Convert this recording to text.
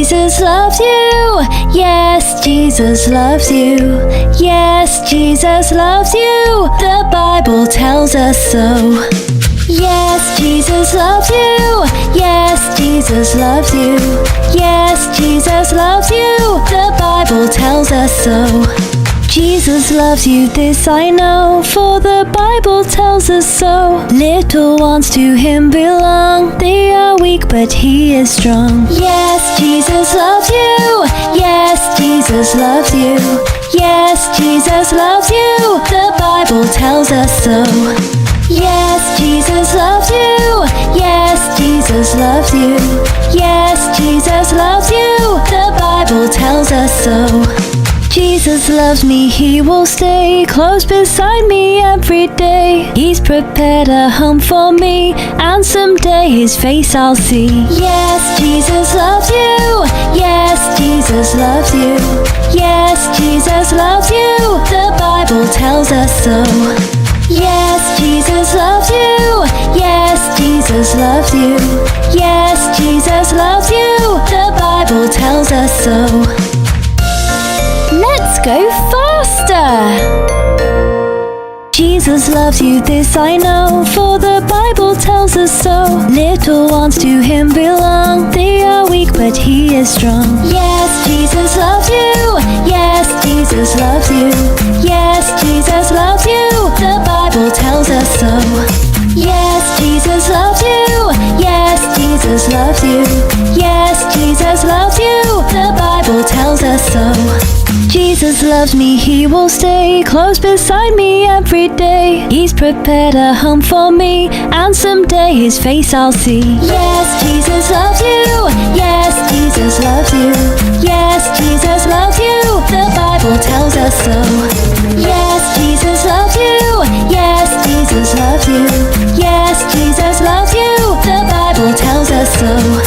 Jesus loves you. Yes, Jesus loves you. Yes, Jesus loves you. The Bible tells us so. Yes, Jesus loves you. Yes, Jesus loves you. Yes, Jesus loves you. The Bible tells us so. Jesus loves you, this I know, for the Bible tells us so. Little ones to him belong. They are weak, but he is strong. Yes, Jesus loves you. Yes, Jesus loves you. Yes, Jesus loves you. The Bible tells us so. Yes, Jesus loves you. Yes, Jesus loves you. Yes, Jesus loves you. The Bible tells us so. Jesus loves me, he will stay close beside me every day. He's prepared a home for me, and someday his face I'll see. Yes, Jesus loves you. Yes, Jesus loves you. Yes, Jesus loves you. The Bible tells us so. Yes, Jesus loves you. Yes, Jesus loves you. Yes, Jesus loves you. The Bible tells us so. Let's go faster! Jesus loves you, this I know, for the Bible tells us so. Little ones to him belong. They are weak, but he is strong. Yes, Jesus loves you. Yes, Jesus loves you. Yes, Jesus loves you. The Bible tells us so. Yes, Jesus loves you. Yes, Jesus loves you. Yes, Jesus loves you. The Bible tells us so. Jesus loves me, he will stay close beside me every day. He's prepared a home for me, and someday his face I'll see. Yes, Jesus loves you. Yes, Jesus loves you. Yes, Jesus loves you. The Bible tells us so. Yes, Jesus loves you. Yes, Jesus loves you. Yes, Jesus loves you. The Bible tells us so.